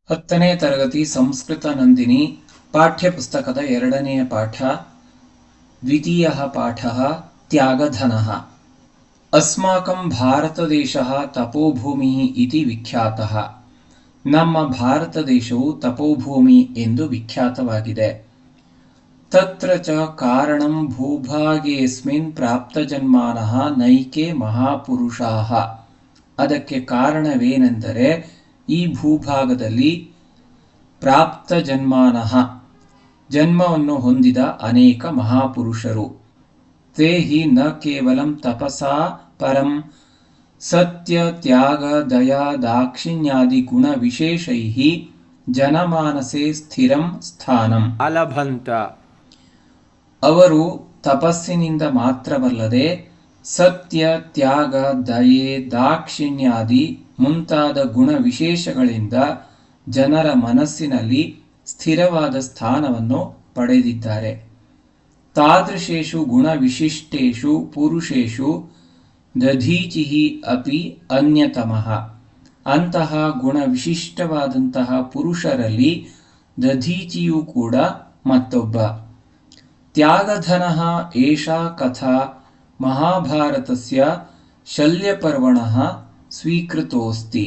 10ನೇ ತರಗತಿ ಸಂಸ್ಕೃತ ನಂದಿನಿ ಪಾಠ್ಯಪುಸ್ತಕದ 2ನೇ ಪಾಠ ದ್ವಿತೀಯಃ ಪಾಠಃ ತ್ಯಾಗಧನಃ। ಅಸ್ಮಾಕಂ ಭಾರತದೇಶಃ ತಪೋಭೂಮಿಃ ಇತಿ ವಿಖ್ಯಾತಃ। ನಮ್ಮ ಭಾರತ ದೇಶವು ತಪೋಭೂಮಿ ಎಂದು ವಿಖ್ಯಾತವಾಗಿದೆ। ತತ್ರ ಚ ಕಾರಣಂ ಭೂಭಾಗೇಸ್ಮಿನ್ ಪ್ರಾಪ್ತಜನ್ಮಾನಃ ನೈಕೆ ಮಹಾಪುರುಷಾಃ। ಅದಕ್ಕೆ ಕಾರಣವೇನೆಂದರೆ ಈ ಭೂಭಾಗದಲ್ಲಿ ಪ್ರಾಪ್ತ ಜನ್ಮಾನಃ ಜನ್ಮವನ್ನು ಹೊಂದಿದ ಅನೇಕ ಮಹಾಪುರುಷರು ತೇ ಹಿ ನ ಕೇವಲಂ ತಪಸಾ ಪರಂ ಸತ್ಯ ತ್ಯಾಗ ದಯಾ ದಾಕ್ಷಿಣ್ಯಾದಿ ಗುಣ ವಿಶೇಷೈಃ ಜನಮಾನಸೆ ಸ್ಥಿರಂ ಸ್ಥಾನಂ ಅಲಭಂತ। ಅವರು ತಪಸ್ಸಿನಿಂದ ಮಾತ್ರವಲ್ಲದೆ ಸತ್ಯ ತ್ಯಾಗ ದಯೆ ದಾಕ್ಷಿಣ್ಯಾದಿ ಮುಂತಾದ ಗುಣ ವಿಶೇಷಗಳಿಂದ ಜನರ ಮನಸ್ಸಿನಲ್ಲಿ ಸ್ಥಿರವಾದ ಸ್ಥಾನವನ್ನು ಪಡೆದಿದ್ದಾರೆ। ತಾದೃಶೇಷು ಗುಣವಿಶಿಷ್ಟೇಷು ಪುರುಷೇಷು ದಧೀಚಿಃ ಅಪಿ ಅನ್ಯತಮಃ। ಅಂತಹ ಗುಣವಿಶಿಷ್ಟವಾದಂತಹ ಪುರುಷರಲ್ಲಿ ದಧೀಚಿಯೂ ಕೂಡ ಮತ್ತೊಬ್ಬ। ತ್ಯಾಗಧನಃ ಏಷಾ ಕಥಾ ಮಹಾಭಾರತಸ್ಯ ಶಲ್ಯಪರ್ವಣಃ ಸ್ವೀಕೃತೋಸ್ತಿ।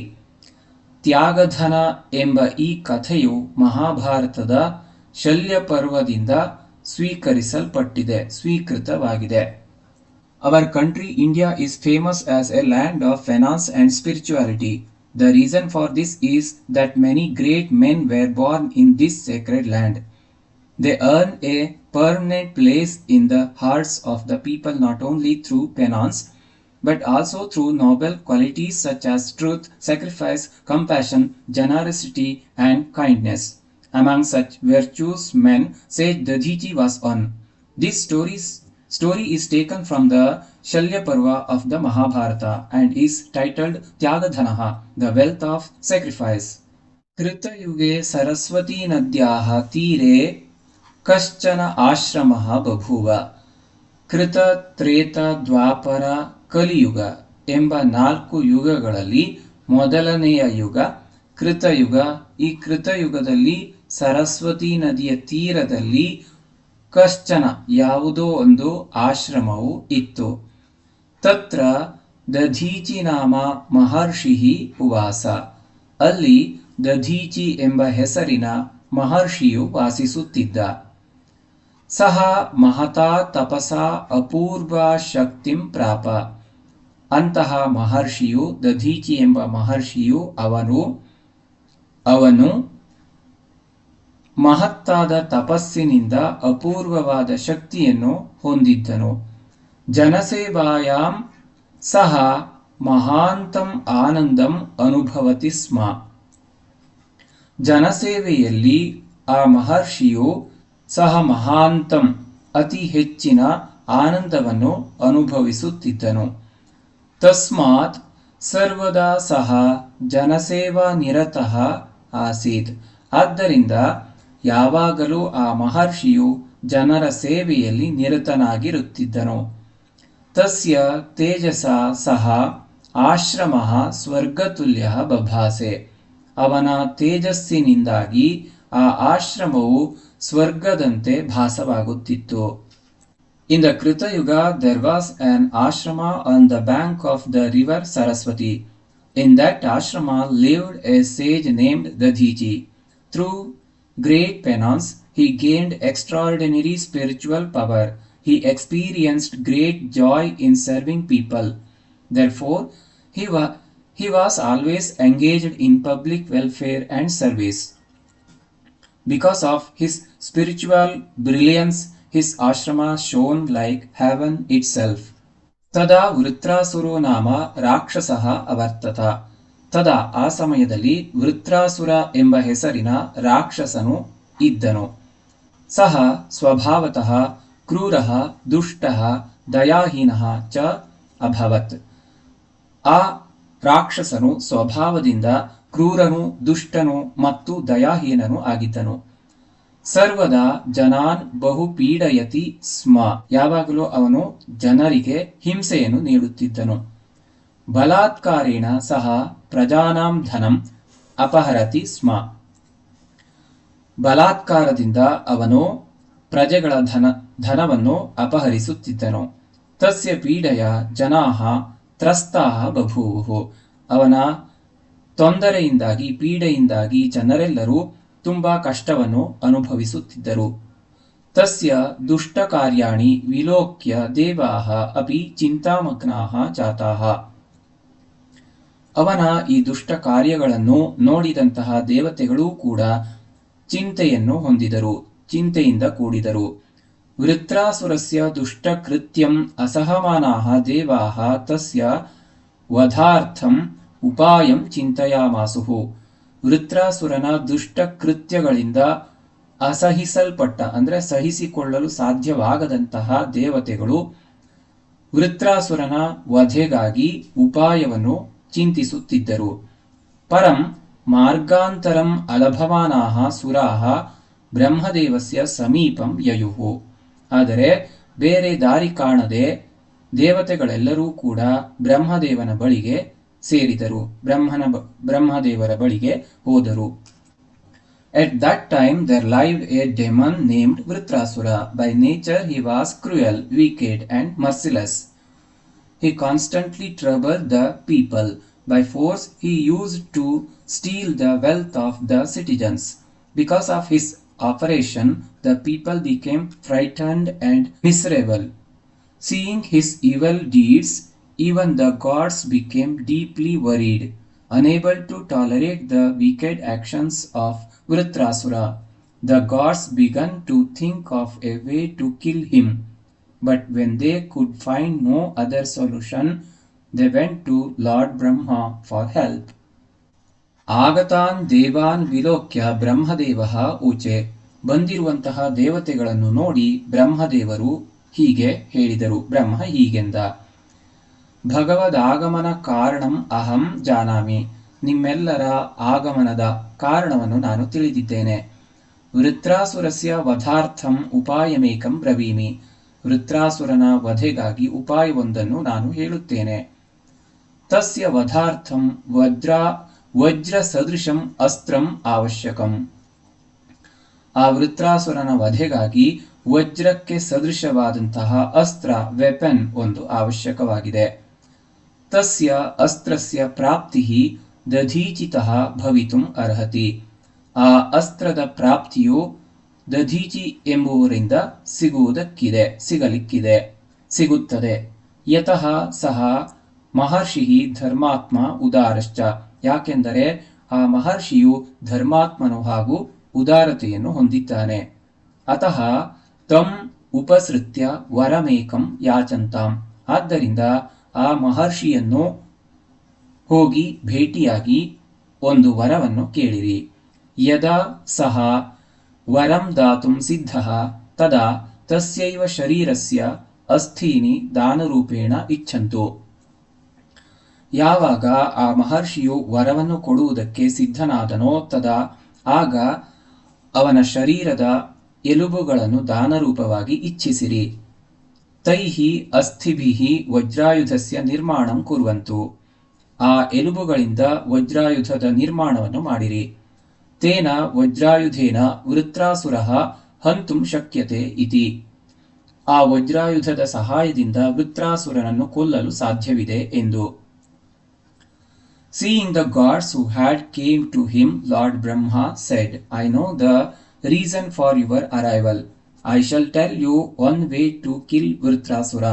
ತ್ಯಾಗಧನ ಎಂಬ ಈ ಕಥೆಯು ಮಹಾಭಾರತದ ಶಲ್ಯಪರ್ವದಿಂದ ಸ್ವೀಕರಿಸಲ್ಪಟ್ಟಿದೆ, Our country India is famous as a land of finance and spirituality. The reason for this is that many great men were born in this sacred land. They earn a permanent place in the hearts of the people not only through penance but also through noble qualities such as truth, sacrifice, compassion, generosity and kindness. Among such virtuous men Sage Dadhiji was one. This story is taken from the Shalya Parva of the Mahabharata and is titled Tyagadhanaha, the wealth of sacrifice. Krita yuge Saraswati Nadyaha Tire Kaschana Ashramaha Babhuva. ಕೃತ ತ್ರೇತ ದ್ವಾಪರ ಕಲಿಯುಗ ಎಂಬ 4 ಯುಗಗಳಲ್ಲಿ ಮೊದಲನೆಯ ಯುಗ ಕೃತಯುಗ। ಈ ಕೃತಯುಗದಲ್ಲಿ ಸರಸ್ವತಿ ನದಿಯ ತೀರದಲ್ಲಿ ಕಶ್ಚನ ಯಾವುದೋ ಒಂದು ಆಶ್ರಮವು ಇತ್ತು। ತತ್ರ ದಧೀಚಿ ನಾಮ ಮಹರ್ಷಿಃ ಉವಾಸ। ಅಲ್ಲಿ ದಧೀಚಿ ಎಂಬ ಹೆಸರಿನ ಮಹರ್ಷಿಯು ವಾಸಿಸುತ್ತಿದ್ದ। ಸಹ ಮಹತಾ ತಪಸಾ ಅಪೂರ್ವ ಶಕ್ತಿಂ ಪ್ರಾಪ। ಅಂತಹ ಮಹರ್ಷಿಯು ದಧೀಚಿ ಎಂಬ ಮಹರ್ಷಿಯು ಅವನು ಮಹತ್ತಾದ ತಪಸ್ಸಿನಿಂದ ಅಪೂರ್ವವಾದ ಶಕ್ತಿಯನ್ನು ಹೊಂದಿದ್ದನು। ಜನಸೇವಾಯಾಂ ಸಹ ಮಹಾಂತಂ ಆನಂದಂ ಅನುಭವತಿ ಸ್ಮ। ಜನಸೇವೆಯಲ್ಲಿ ಆ ಮಹರ್ಷಿಯು ಸಹ ಮಹಾಂತಂ ಅತಿ ಹೆಚ್ಚಿನ ಆನಂದವನ್ನು ಅನುಭವಿಸುತ್ತಿದ್ದನು। ತಸ್ಮಾತ್ ಸರ್ವದಾ ಸಹ ಜನಸೇವಾ ನಿರತಃ ಆಸೀತ್। ಆದ್ದರಿಂದ ಯಾವಾಗಲೂ ಆ ಮಹರ್ಷಿಯು ಜನರ ಸೇವೆಯಲ್ಲಿ ನಿರತನಾಗಿರುತ್ತಿದ್ದನು। ತಸ್ಯ ತೇಜಸ ಸಹ ಆಶ್ರಮಃ ಸ್ವರ್ಗತುಲ್ಯಃ ಬಭಾಸೆ। ಅವನ ತೇಜಸ್ಸಿನಿಂದಾಗಿ ಆ ಆಶ್ರಮವು ಸ್ವರ್ಗದಂತೆ ಭಾಸವಾಗುತ್ತಿತ್ತು। In the Krita Yuga there was an ashrama on the bank of the river Saraswati. In that ashrama lived a sage named Dadhiji. Through great penance he gained extraordinary spiritual power. He experienced great joy in serving people. Therefore he was always engaged in public welfare and service. Because of his spiritual brilliance, his ashrama shone like heaven itself. Tada ವೃತ್ರಾಸುರೋ ನಾಮ ರಾಕ್ಷಸಃ ಅವರ್ತತ. ತದಾ ಆ ಸಮಯದಲ್ಲಿ ವೃತ್ರಾಸುರ ಎಂಬ ಹೆಸರಿನ ರಾಕ್ಷಸನು ಇದ್ದನು। ಸಹ ಸ್ವಭಾವತಃ ಕ್ರೂರಃ ದುಷ್ಟಃ ದಯಾಹೀನಃ ಚ ಅಭವತ್। ಆ ರಾಕ್ಷಸನು ಸ್ವಭಾವದಿಂದ ಕ್ರೂರನು ದುಷ್ಟನು ಮತ್ತು ದಯಾಹೀನನು ಆಗಿದ್ದನು। ಸರ್ವದಾ ಜನಾನ್ ಬಹು ಪೀಡಯತಿ ಸ್ಮ। ಯಾವಾಗಲೂ ಅವನು ಜನರಿಗೆ ಹಿಂಸೆಯನ್ನು ನೀಡುತ್ತಿದ್ದನು। ಬಲಾತ್ಕಾರೇಣ ಸಹ ಪ್ರಜಾನಾಂ ಧನಂ ಅಪಹರತಿ ಸ್ಮ. ಬಲಾತ್ಕಾರದಿಂದ ಅವನು ಪ್ರಜೆಗಳ ಧನವನ್ನು ಅಪಹರಿಸುತ್ತಿದ್ದನು. ತಸ್ಯ ಪೀಡೆಯ ಜನಾಃ ತ್ರಸ್ತಾಃ ಬಭೂವುಃ. ಅವನ ತೊಂದರೆಯಿಂದಾಗಿ ಪೀಡೆಯಿಂದಾಗಿ ಜನರೆಲ್ಲರೂ ತುಂಬಾ ಕಷ್ಟವನ್ನು ಅನುಭವಿಸುತ್ತಿದ್ದರು. ತಸ್ಯ ದುಷ್ಟಕಾರ್ಯಾಣಿ ವಿಲೋಕ್ಯ ದೇವಾಃ ಅಪಿ ಚಿಂತಾಮಗ್ನಾಃ ಜಾತಾಃ. ಅವನ ಈ ದುಷ್ಟ ಕಾರ್ಯಗಳನ್ನು ನೋಡಿದಂತಹ ದೇವತೆಗಳೂ ಕೂಡ ಚಿಂತೆಯನ್ನು ಹೊಂದಿದರು, ಚಿಂತೆಯಿಂದ ಕೂಡಿದರು. ವೃತ್ರಾಸುರಸ್ಯ ದುಷ್ಟಕೃತ್ಯಂ ಅಸಹಮಾನಾಃ ದೇವಾಃ ತಸ್ಯ ವಧಾರ್ಥಂ ಉಪಾಯಂ ಚಿಂತಯಾಮಾಸುಃ. ವೃತ್ರಾಸುರನ ದುಷ್ಟಕೃತ್ಯಗಳಿಂದ ಅಸಹಿಸಲ್ಪಟ್ಟ ಅಂದರೆ ಸಹಿಸಿಕೊಳ್ಳಲು ಸಾಧ್ಯವಾಗದಂತಹ ದೇವತೆಗಳು ವೃತ್ರಾಸುರನ ವಧೆಗಾಗಿ ಉಪಾಯವನ್ನು ಚಿಂತಿಸುತ್ತಿದ್ದರು. ಪರಂ ಮಾರ್ಗಾಂತರಂ ಅಲಭಮಾನಾಃ ಸುರಾಃ ಬ್ರಹ್ಮದೇವಸ್ಯ ಸಮೀಪಂ ಯಯುಃ. ಆದರೆ ಬೇರೆ ದಾರಿ ಕಾಣದೆ ದೇವತೆಗಳೆಲ್ಲರೂ ಕೂಡ ಬ್ರಹ್ಮದೇವನ ಬಳಿಗೆ ಸೇರಿದರು, ಬ್ರಹ್ಮದೇವರ ಬಳಿಗೆ ಹೋದರು. At that time there lived a demon named Vritrasura. By nature he was cruel, wicked and merciless. He constantly troubled the people. By force he used to steal the wealth of the citizens. Because of his operation, the people became frightened and miserable. Seeing his evil deeds, even the gods became deeply worried. Unable to tolerate the wicked actions of Vritrasura, the gods began to think of a way to kill him. But when they could find no other solution, they went to Lord Brahma for help. ಆಗತಾನ್ ದೇವಾನ್ ವಿಲೋಕ್ಯ ಬ್ರಹ್ಮದೇವಃ ಊಚೆ. ಬಂದಿರುವಂತಹ ದೇವತೆಗಳನ್ನು ನೋಡಿ ಬ್ರಹ್ಮದೇವರು ಹೀಗೆ ಹೇಳಿದರು. ಬ್ರಹ್ಮ ಹೀಗೆಂದ: ಭಗವದಾಗಮನ ಕಾರಣಂ ಅಹಂ ಜಾನಾಮಿ. ನಿಮ್ಮೆಲ್ಲರ ಆಗಮನದ ಕಾರಣವನ್ನು ನಾನು ತಿಳಿದಿದ್ದೇನೆ. ವೃತ್ರಾಸುರಸ್ಯ ವಧಾರ್ಥಂ ಉಪಾಯಮೇಕಂ ಬ್ರವೀಮಿ. ವೃತ್ರಾಸುರನ ವಧೆಗಾಗಿ ಉಪಾಯವೊಂದನ್ನು ನಾನು ಹೇಳುತ್ತೇನೆ. ತಸ್ಯ ವಧಾರ್ಥಂ ವಜ್ರ ಸದೃಶಂ ಅಸ್ತ್ರಂ ಅವಶ್ಯಕಂ. ಆ ವೃತ್ರಾಸುರನ ವಧೆಗಾಗಿ ವಜ್ರಕ್ಕೆ ಸದೃಶವಾದಂತಹ ಅಸ್ತ್ರ, ವೆಪನ್ ಒಂದು ಅವಶ್ಯಕವಾಗಿದೆ. ತಸ್ಯ ಅಸ್ತ್ರಸ್ಯ ಪ್ರಾಪ್ತಿ ದಧೀಚಿತಃ ಭವಿತುಂ ಅರ್ಹತಿ. ಆ ಅಸ್ತ್ರದ ಪ್ರಾಪ್ತಿಯು ದಧೀಚಿ ಎಂಬುವರಿಂದ ಸಿಗುತ್ತದೆ. ಯತಃ ಸಹ ಮಹರ್ಷಿ ಧರ್ಮಾತ್ಮ ಉದಾರಶ್ಚ. ಯಾಕೆಂದರೆ ಆ ಮಹರ್ಷಿಯು ಧರ್ಮಾತ್ಮನು ಹಾಗೂ ಉದಾರತೆಯನ್ನು ಹೊಂದಿದ್ದಾನೆ. ಅತಃ ತಂ ಉಪಸೃತ್ಯ ವರಮೇಕಂ ಯಾಚಂತಾಂ. ಆದ್ದರಿಂದ ಆ ಮಹರ್ಷಿಯನ್ನು ಹೋಗಿ ಭೇಟಿಯಾಗಿ ಒಂದು ವರವನ್ನು ಕೇಳಿರಿ. ಯದಾ ಸಹ ವರಂ ದಾತುಂ ಸಿದ್ಧಃ ತದಾ ತಸ್ಯೈವ ಶರೀರಸ್ಯ ಅಸ್ಥೀನಿ ದಾನರೂಪೇಣ ಇಚ್ಛಂತು. ಯಾವಾಗ ಆ ಮಹರ್ಷಿಯು ವರವನ್ನು ಕೊಡುವುದಕ್ಕೆ ಸಿದ್ಧನಾದನೋ ಆಗ ಅವನ ಶರೀರದ ಎಲುಬುಗಳನ್ನು ದಾನರೂಪವಾಗಿ ಇಚ್ಛಿಸಿರಿ. ತೈಹಿ ಅಸ್ಥಿಭಿಹಿ ವಜ್ರಾಯುಧಸ್ಯ ನಿರ್ಮಾಣಂ ಕುರ್ವಂತು. ಆ ಎಲುಬುಗಳಿಂದ ವಜ್ರಾಯುಧದ ನಿರ್ಮಾಣವನ್ನು ಮಾಡಿರಿ. ತೇನ ವಜ್ರಾಯುಧೇನ ವೃತ್ರಾಸುರಃ ಹಂತುಂ ಶಕ್ಯತೆ ಇತಿ. ಆ ವಜ್ರಾಯುಧದ ಸಹಾಯದಿಂದ ವೃತ್ರಾಸುರನನ್ನು ಕೊಲ್ಲಲು ಸಾಧ್ಯವಿದೆ ಎಂದು. Seeing the gods who had came to him, Lord Brahma said, I know the reason for your arrival. I shall tell you one way to kill Vritrasura.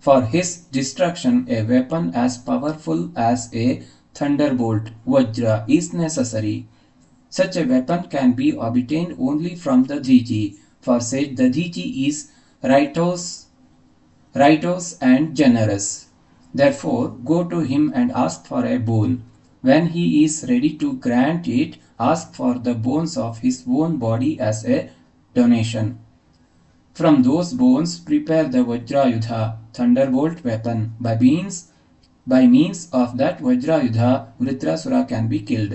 For his destruction, a weapon as powerful as a thunderbolt, Vajra, is necessary. Such a weapon can be obtained only from the Diji, for said the Diji is righteous and generous. Therefore, go to him and ask for a boon. When he is ready to grant it, ask for the bones of his own body as a donation. From those bones, prepare the Vajrayudha, thunderbolt weapon. By means of that Vajrayudha, Vritrasura can be killed.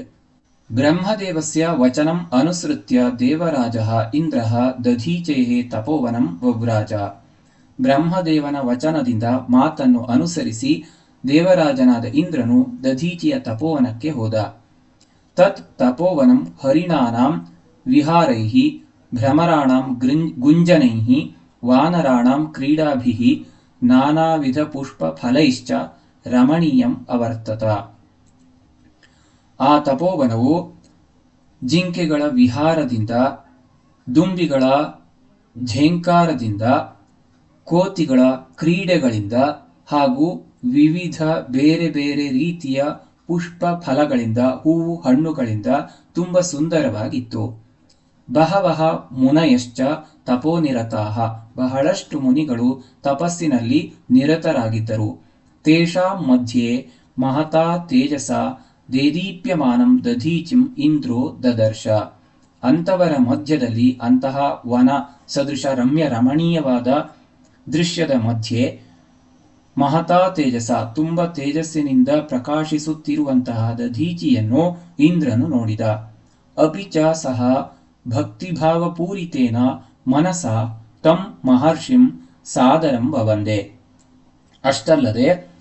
ಬ್ರಹ್ಮದೇವಸ್ಯ ವಚನಂ ಅನುಸೃತ್ಯ ದೇವರಾಜಃ ಇಂದ್ರಃ ದಧೀಚೇಃ ತಪೋವನಂ ವವ್ರಾಜ. ಬ್ರಹ್ಮದೇವನ ವಚನದಿಂದ ಮಾತನ್ನು ಅನುಸರಿಸಿ ದೇವರಾಜನಾದ ಇಂದ್ರನು ದಧೀಚಿಯ ತಪೋವನಕ್ಕೆ ಹೋದ. ತತ್ ತಪೋವನಂ ಹರಿಣಾನಾಂ ವಿಹಾರೈಃ ಭ್ರಮರಾಣಾಂ ಗುಂಜನೈಃ ವಾನರಾಣಾಂ ಕ್ರೀಡಾಭಿಃ ನಾನಾವಿಧ ಪುಷ್ಪಫಲೈಶ್ಚ ರಮಣೀಯಂ ಅವರ್ತತ. ಆ ತಪೋವನವು ಜಿಂಕೆಗಳ ವಿಹಾರದಿಂದ, ದುಂಬಿಗಳ ಝೇಂಕಾರದಿಂದ, ಕೋತಿಗಳ ಕ್ರೀಡೆಗಳಿಂದ ಹಾಗೂ ವಿವಿಧ ಬೇರೆ ಬೇರೆ ರೀತಿಯ ಪುಷ್ಪ ಫಲಗಳಿಂದ, ಹೂವು ಹಣ್ಣುಗಳಿಂದ ತುಂಬ ಸುಂದರವಾಗಿತ್ತು. ಬಹವಃ ಮುನಯಶ್ಚ ತಪೋನಿರತಾಃ, ಬಹಳಷ್ಟು ಮುನಿಗಳು ತಪಸ್ಸಿನಲ್ಲಿ ನಿರತರಾಗಿದ್ದರು. ತೇಷಾಂ ಮಧ್ಯೆ ಮಹತಾ ತೇಜಸ ದೇದೀಪ್ಯಮಾನಂ ದಧೀಚಿಂ ಇಂದ್ರೋ ದದರ್ಶ. ಅಂಥವರ ಮಧ್ಯದಲ್ಲಿ, ಅಂತಹ ವನ ಸದೃಶ ರಮ್ಯ ರಮಣೀಯವಾದ ದೃಶ್ಯದ ಮಧ್ಯೆ ಮಹತಾ ತೇಜಸ, ತುಂಬ ತೇಜಸ್ಸಿನಿಂದ ಪ್ರಕಾಶಿಸುತ್ತಿರುವಂತಹ ದಧೀಚಿಯನ್ನು ಇಂದ್ರನು ನೋಡಿದ. ಅಪಿಚ ಸಹ ಭಕ್ತಿಭಾವಪೂರಿತೇನ ಮನಸ ತಂ ಮಹರ್ಷಿಂ ಸಾದರಂ ಭವಂದೆ. ಅಷ್ಟಲ್ಲದೆ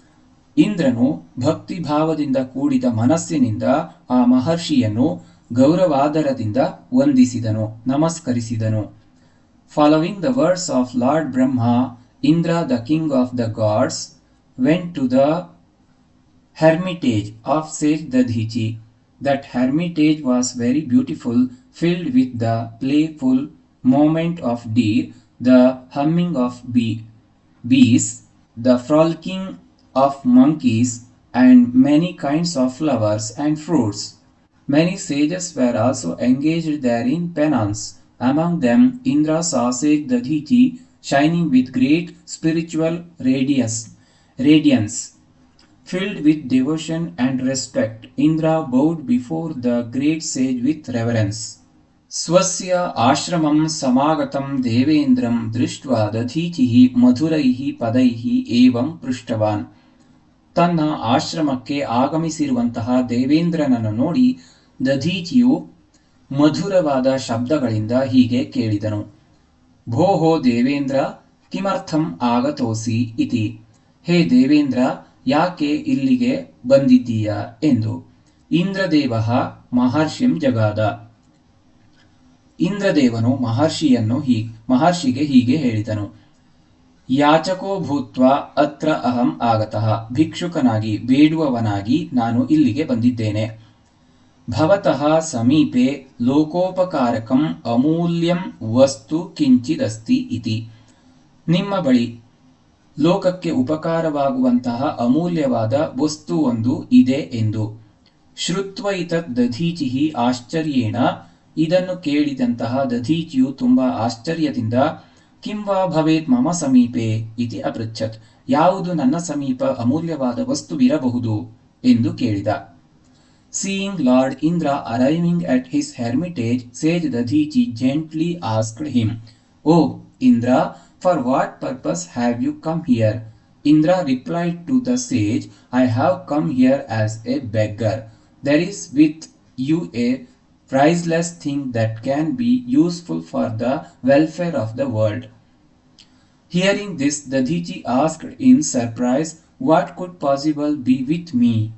ಇಂದ್ರನು ಭಕ್ತಿಭಾವದಿಂದ ಕೂಡಿದ ಮನಸ್ಸಿನಿಂದ ಆ ಮಹರ್ಷಿಯನ್ನು ಗೌರವಾದರದಿಂದ ವಂದಿಸಿದನು, ನಮಸ್ಕರಿಸಿದನು. Following the words of lord Brahma, Indra, the king of the gods, went to the hermitage of sage Dadhichi. That hermitage was very beautiful, filled with the playful movement of deer, the humming of bees, the frolicking of monkeys, and many kinds of flowers and fruits. Many sages were also engaged there in penance. Among them, Indra saw sage Dadhichi shining with great spiritual radiance. Filled with devotion and respect, Indra bowed before the great sage with reverence. स्वस्य आश्रमं समागतं देवेन्द्रं दृष्ट्वा दधीचिः मधुरैः पदैः एवं पृष्टवान्. ತನ್ನ ಆಶ್ರಮಕ್ಕೆ ಆಗಮಿಸಿರುವಂತಹ ದೇವೇಂದ್ರನನ್ನು ನೋಡಿ ದಧೀಚಿಯು ಮಧುರವಾದ ಶಬ್ದಗಳಿಂದ ಹೀಗೆ ಕೇಳಿದನು. ಭೋಹೋ ದೇವೇಂದ್ರ ಕಿಮರ್ಥಂ ಆಗತೋಸಿ ಇತಿ. ಹೇ ದೇವೇಂದ್ರ, ಯಾಕೆ ಇಲ್ಲಿಗೆ ಬಂದಿದ್ದೀಯಾ ಎಂದು. ಇಂದ್ರದೇವಃ ಮಹರ್ಷಿಂ ಜಗಾದ. ಇಂದ್ರದೇವನು ಮಹರ್ಷಿಗೆ ಹೀಗೆ ಹೇಳಿದನು. ಯಾಚಕೋ ಭೂತ್ವಾ ಅತ್ರ ಅಹಂ ಆಗತಃ. ಭಿಕ್ಷುಕನಾಗಿ, ಬೇಡುವವನಾಗಿ ನಾನು ಇಲ್ಲಿಗೆ ಬಂದಿದ್ದೇನೆ. ಭವತಃ ಸಮೀಪೆ ಲೋಕೋಪಕಾರಕಂ ಅಮೂಲ್ಯಂ ವಸ್ತು ಕಿಂಚಿದಸ್ತಿ ಇತಿ. ನಿಮ್ಮ ಬಳಿ ಲೋಕಕ್ಕೆ ಉಪಕಾರವಾಗುವಂತಹ ಅಮೂಲ್ಯವಾದ ವಸ್ತುವೊಂದು ಇದೆ ಎಂದು. ಶ್ರುತ್ವ ಇತತ್ ದಧೀಚಿಃ ಆಶ್ಚರ್ಯೇಣ. ಇದನ್ನು ಕೇಳಿದಂತಹ ದಧೀಚಿಯು ತುಂಬಾ ಆಶ್ಚರ್ಯದಿಂದ ಕಿಂ ವಾ ಭವೇತ್ ಮಮ ಸಮೀಪೆ ಇತಿ ಅಪೃಚ್ಛತ್. ಯಾವುದು ನನ್ನ ಸಮೀಪ ಅಮೂಲ್ಯವಾದ ವಸ್ತುವಿರಬಹುದು ಎಂದು ಕೇಳಿದ. Seeing Lord Indra arriving at his hermitage, sage Dadhichi gently asked him, "O Indra, for what purpose have you come here?" Indra replied to the sage, "I have come here as a beggar. There is with you a priceless thing that can be useful for the welfare of the world." Hearing this, Dadhichi asked in surprise, "What could possible be with me?"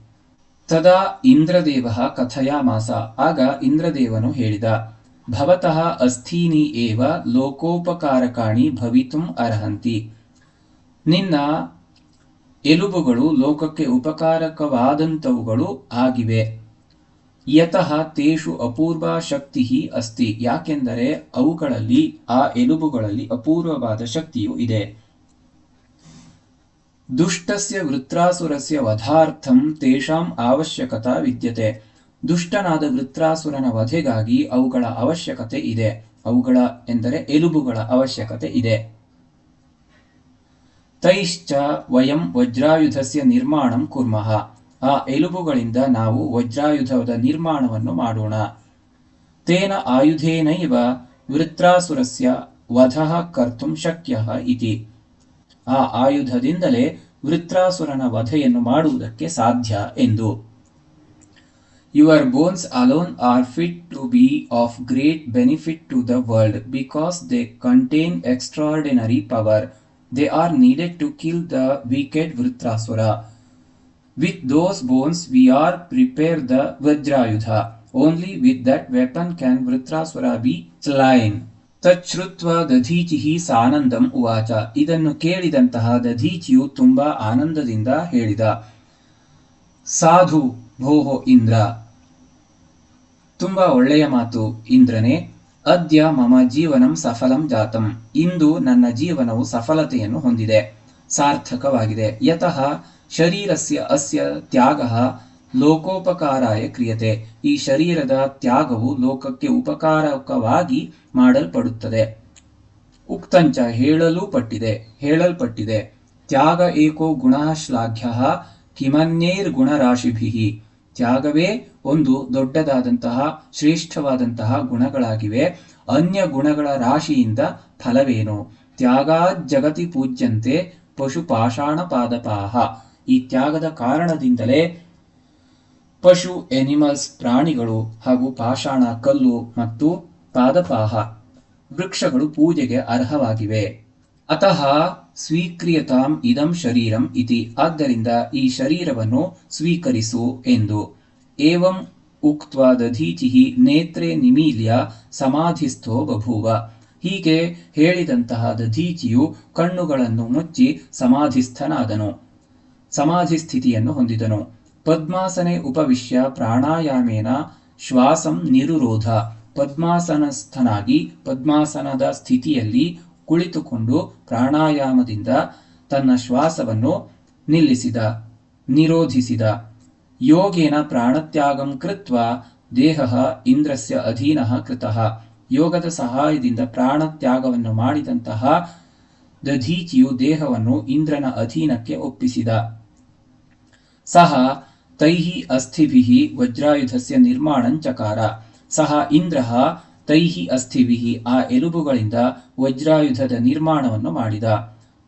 ತದಾ ಇಂದ್ರದೇವಃ ಕಥಯಾಮಾಸ. ಆಗ ಇಂದ್ರದೇವನು ಹೇಳಿದ, ಭವತಃ ಅಸ್ಥೀನಿ ಏವ ಲೋಕೋಪಕಾರಕಾಣಿ ಭವಿತುಂ ಅರ್ಹಂತಿ. ನಿನ್ನ ಎಲುಬುಗಳು ಲೋಕಕ್ಕೆ ಉಪಕಾರಕವಾದಂಥವುಗಳು ಆಗಿವೆ. ಯತಃ ತೇಷು ಅಪೂರ್ವ ಶಕ್ತಿ ಅಸ್ತಿ. ಯಾಕೆಂದರೆ ಅವುಗಳಲ್ಲಿ, ಆ ಎಲುಬುಗಳಲ್ಲಿ ಅಪೂರ್ವವಾದ ಶಕ್ತಿಯು ಇದೆ. ದುಷ್ಟಸ್ಯ ವೃತ್ರಾಸುರಸ್ಯ ವಧಾರ್ಥಂ ತೇಷಾಂ ಅವಶ್ಯಕತಾ ವಿದ್ಯತೆ. ದುಷ್ಟನಾದ ವೃತ್ರಾಸುರನ ವಧೆಗಾಗಿ ಅವುಗಳ ಅವಶ್ಯಕತೆ ಇದೆ. ಅವುಗಳ ಎಂದರೆ ಎಲುಬುಗಳ ಅವಶ್ಯಕತೆ ಇದೆ. ತೈಶ್ಚ ವಯಂ ವಜ್ರಾಯುಧಸ್ಯ ನಿರ್ಮಾಣಂ ಕುರ್ಮಃ. ಆ ಎಲುಬುಗಳಿಂದ ನಾವು ವಜ್ರಾಯುಧದ ನಿರ್ಮಾಣವನ್ನು ಮಾಡೋಣ. ತೇನ ಆಯುಧೇನೈವ ವೃತ್ರಾಸುರಸ್ಯ ವಧಃ ಕರ್ತುಂ ಶಕ್ಯಃ ಇತಿ. ಆ ಆಯುಧದಿಂದಲೇ ವೃತ್ರಾಸುರನ ವಧೆಯನ್ನು ಮಾಡುವುದಕ್ಕೆ ಸಾಧ್ಯ ಎಂದು. Your bones alone are fit to be of great benefit to the world because they contain extraordinary power. They are needed to kill the wicked Vritrasura. With those bones we are prepare the Vajrayudha. Only with that weapon can Vritrasura be slain. ತಚ್ಛ್ರುತ್ವ ದಧೀಚಿಹಿ ಸಾನಂದಂ ಉವಾಚ. ಇದನ್ನು ಕೇಳಿದಂತಹ ದಧೀಚಿಯು ತುಂಬಾ ಆನಂದದಿಂದ ಹೇಳಿದ, ಸಾಧು ಭೋಹೋ ಇಂದ್ರ, ತುಂಬಾ ಒಳ್ಳೆಯ ಮಾತು ಇಂದ್ರನೇ. ಅದ್ಯ ಮಮ ಜೀವನಂ ಸಫಲಂ ಜಾತಂ, ಇಂದು ನನ್ನ ಜೀವನವು ಸಫಲತೆಯನ್ನು ಹೊಂದಿದೆ, ಸಾರ್ಥಕವಾಗಿದೆ. ಯತಃ ಶರೀರಸ್ಯ ಅಸ್ಯ ತ್ಯಾಗಃ ಲೋಕೋಪಕಾರಾಯ ಕ್ರಿಯತೆ, ಈ ಶರೀರದ ತ್ಯಾಗವು ಲೋಕಕ್ಕೆ ಉಪಕಾರಕವಾಗಿ ಮಾಡಲ್ಪಡುತ್ತದೆ. ಉಕ್ತಂಚ, ಹೇಳಲ್ಪಟ್ಟಿದೆ. ತ್ಯಾಗ ಏಕೋ ಗುಣಃ ಶ್ಲಾಘ್ಯಃ ಕಿಮನ್ಯೈರ್ಗುಣರಾಶಿಭಿಃ, ತ್ಯಾಗವೇ ಒಂದು ದೊಡ್ಡದಾದಂತಹ ಶ್ರೇಷ್ಠವಾದಂತಹ ಗುಣಗಳಾಗಿವೆ, ಅನ್ಯ ಗುಣಗಳ ರಾಶಿಯಿಂದ ಫಲವೇನು? ತ್ಯಾಗಾತ್ ಜಗತಿ ಪೂಜ್ಯಂತೆ ಪಶು ಪಾಷಾಣ ಪಾದಪಾಹ, ಈ ತ್ಯಾಗದ ಕಾರಣದಿಂದಲೇ ಪಶು ಎನಿಮಲ್ಸ್ ಪ್ರಾಣಿಗಳು ಹಾಗೂ ಪಾಷಾಣ ಕಲ್ಲು ಮತ್ತು ಪಾದಪಾಹ ವೃಕ್ಷಗಳು ಪೂಜೆಗೆ ಅರ್ಹವಾಗಿವೆ. ಅತಃ ಸ್ವೀಕ್ರಿಯತಾಂ ಇದಂ ಶರೀರಂ ಇತಿ, ಆದ್ದರಿಂದ ಈ ಶರೀರವನ್ನು ಸ್ವೀಕರಿಸು ಎಂದು. ಏವಂ ಉಕ್ತ್ವಾ ದಧೀಚಿಃ ನೇತ್ರೇ ನಿಮೀಲ್ಯ ಸಮಾಧಿಸ್ಥೋ ಬಭೂವ, ಹೀಗೆ ಹೇಳಿದಂತಹ ದಧೀಚಿಯು ಕಣ್ಣುಗಳನ್ನು ಮುಚ್ಚಿ ಸಮಾಧಿಸ್ಥನಾದನು, ಸಮಾಧಿ ಸ್ಥಿತಿಯನ್ನು ಹೊಂದಿದನು. ಪದ್ಮಾಸನೆ ಉಪವಿಶ್ಯ ಪ್ರಾಣಾಯಾಮೇನ ಶ್ವಾಸಂ ನಿರುರೋಧ, ಪದ್ಮಾಸನಸ್ಥನಾಗಿ ಪದ್ಮಾಸನದ ಸ್ಥಿತಿಯಲ್ಲಿ ಕುಳಿತುಕೊಂಡು ಪ್ರಾಣಾಯಾಮದಿಂದ ತನ್ನ ಶ್ವಾಸವನ್ನು ನಿರೋಧಿಸಿದ. ಯೋಗೇನ ಪ್ರಾಣತ್ಯಾಗಂ ಕೃತ್ವ ದೇಹಃ ಇಂದ್ರಸ್ಯ ಅಧೀನಃ ಕೃತಃ, ಯೋಗದ ಸಹಾಯದಿಂದ ಪ್ರಾಣತ್ಯಾಗವನ್ನು ಮಾಡಿದಂತಹ ದಧೀಚಿಯು ದೇಹವನ್ನು ಇಂದ್ರನ ಅಧೀನಕ್ಕೆ ಒಪ್ಪಿಸಿದ. ಸಹ ತೈಹಿ ಅಸ್ಥಿಭಿಃ ವಜ್ರಾಯುಧಸ್ಯ ನಿರ್ಮಾಣಂಚಕಾರ, ಸಹ ಇಂದ್ರಃ ತೈಹಿ ಅಸ್ಥಿಭಿಃ, ಆ ಎಲುಬುಗಳಿಂದ ವಜ್ರಾಯುಧದ ನಿರ್ಮಾಣವನ್ನು ಮಾಡಿದ.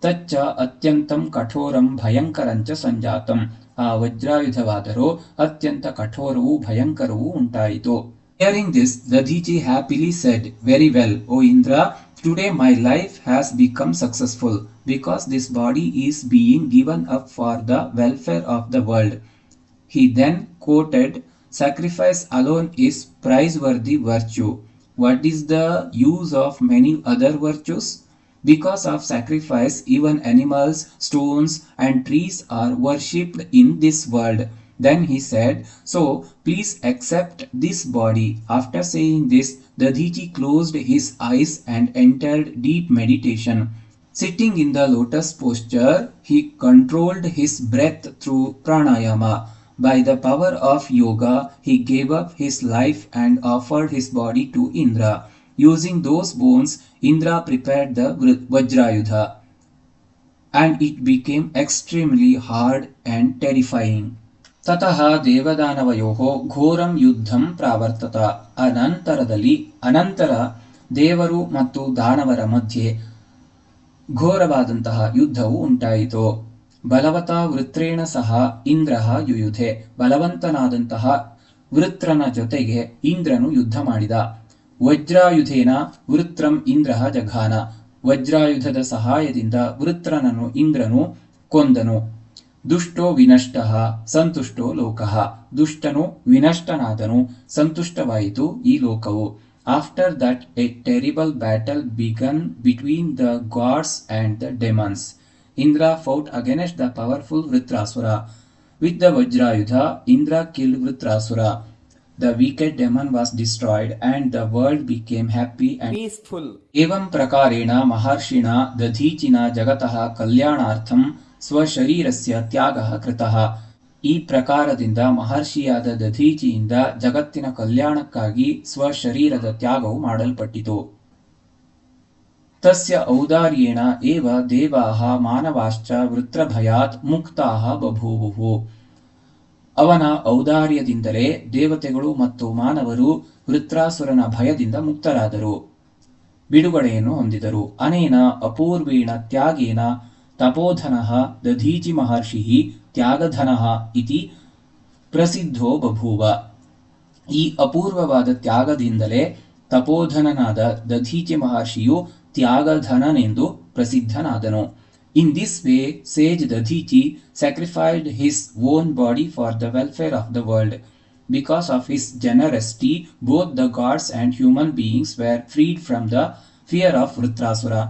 ತಚ್ಚ ಅತ್ಯಂತಂ ಕಠೋರಂ ಭಯಂಕರಂಚ ಸಂಜಾತಂ, ಆ ವಜ್ರಾಯುಧವಾದರೂ ಅತ್ಯಂತ ಕಠೋರವೂ ಭಯಂಕರವೂ ಉಂಟಾಯಿತು. Hearing this, Dadhichi happily said, very well, O Indra, today my life has become successful because this body is being given up for the welfare of the world. He then quoted, sacrifice alone is praiseworthy virtue. What is the use of many other virtues? Because of sacrifice, even animals, stones and trees are worshipped in this world. Then he said, so please accept this body. After saying this, Dadhichi closed his eyes and entered deep meditation. Sitting in the lotus posture, he controlled his breath through pranayama. By the power of yoga, he gave up his life and offered his body to Indra. Using those bones, Indra prepared the Vajrayudha, and it became extremely hard and terrifying. ತತಃ ದೇವದಾನವಯೋಃ ಘೋರಂ ಯುದ್ಧಂ ಪ್ರಾವರ್ತತ, ಅನಂತರ ದೇವರು ಮತ್ತು ದಾನವರ ಮಧ್ಯೆ ಘೋರವಾದಂತಹ ಯುದ್ಧವು ಉಂಟಾಯಿತು. ಬಲವತಾ ವೃತ್ರೇಣ ಸಹ ಇಂದ್ರಃ ಯುಯುಧೆ, ಬಲವಂತನಾದಂತಹ ವೃತ್ರನ ಜೊತೆಗೆ ಇಂದ್ರನು ಯುದ್ಧ ಮಾಡಿದ. ವಜ್ರಾಯುಧೇನ ವೃತ್ರಂ ಇಂದ್ರಃ ಜಘಾನ, ವಜ್ರಾಯುಧದ ಸಹಾಯದಿಂದ ವೃತ್ರನನ್ನು ಇಂದ್ರನು ಕೊಂದನು. ದುಷ್ಟೋ ವಿನಷ್ಟಃ ಸಂತುಷ್ಟೋ ಲೋಕಃ, ದುಷ್ಟನು ವಿನಷ್ಟನಾದನು, ಸಂತುಷ್ಟವಾಯಿತು ಈ ಲೋಕವು. After that a terrible battle began between the gods and the demons. Indra fought against the powerful Vritrasura. With the Vajrayudha, Indra killed Vritrasura. The wicked demon was destroyed and the world became happy and peaceful. Evam prakarena maharshina dadhichina jagatah kalyanartham ಸ್ವಶರೀರಸ್ಯ ತ್ಯಾಗಃ ಕೃತಃ, ಈ ಪ್ರಕಾರದಿಂದ ಮಹರ್ಷಿಯಾದ ದಧೀಚಿಯಿಂದ ಜಗತ್ತಿನ ಕಲ್ಯಾಣಕ್ಕಾಗಿ ಸ್ವಶರೀರದ ತ್ಯಾಗವು ಮಾಡಲ್ಪಟ್ಟಿತು. ತಸ್ಯ ಔದಾರ್ಯೇಣ ಏವ ದೇವಾಃ ಮಾನವಾಶ್ಚ ವೃತ್ರಭಯಾತ್ ಮುಕ್ತಾಃ ಬಭೂವುಃ, ಅವನ ಔದಾರ್ಯದಿಂದಲೇ ದೇವತೆಗಳು ಮತ್ತು ಮಾನವರು ವೃತ್ರಾಸುರನ ಭಯದಿಂದ ಮುಕ್ತರಾದರು, ಬಿಡುಗಡೆಯನ್ನು ಹೊಂದಿದರು. ಅನೇನ ಅಪೂರ್ವೇಣ ತ್ಯಾಗೇನ ತಪೋಧನಃ ದಧೀಚಿ ಮಹರ್ಷಿಃ ತ್ಯಾಗಧನಃ ಇತಿ ಪ್ರಸಿದ್ಧೋ ಬಭೂವ, ಈ ಅಪೂರ್ವವಾದ ತ್ಯಾಗದಿಂದಲೇ ತಪೋಧನನಾದ ದಧೀಚಿ ಮಹರ್ಷಿಯು ತ್ಯಾಗಧನನೆಂದು ಪ್ರಸಿದ್ಧನಾದನು. In this way sage Dadhichi sacrificed his own body for the welfare of the world. Because of his generosity, both the gods and human beings were freed from the fear of Vritrasura.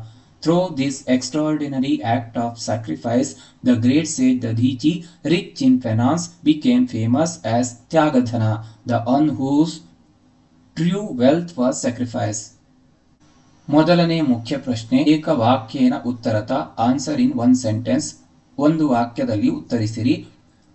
Through this extraordinary act of sacrifice, the great sage Dadhichi, rich in finance, became famous as Tyagadhana, the one whose true wealth was sacrificed. ಮೊದಲನೇ ಮುಖ್ಯ ಪ್ರಶ್ನೆ, ಏಕ ವಾಕ್ಯೇನ ಉತ್ತರತ, answer in one sentence, ಒಂದು ವಾಕ್ಯದಲ್ಲಿ ಉತ್ತರಿಸಿರಿ.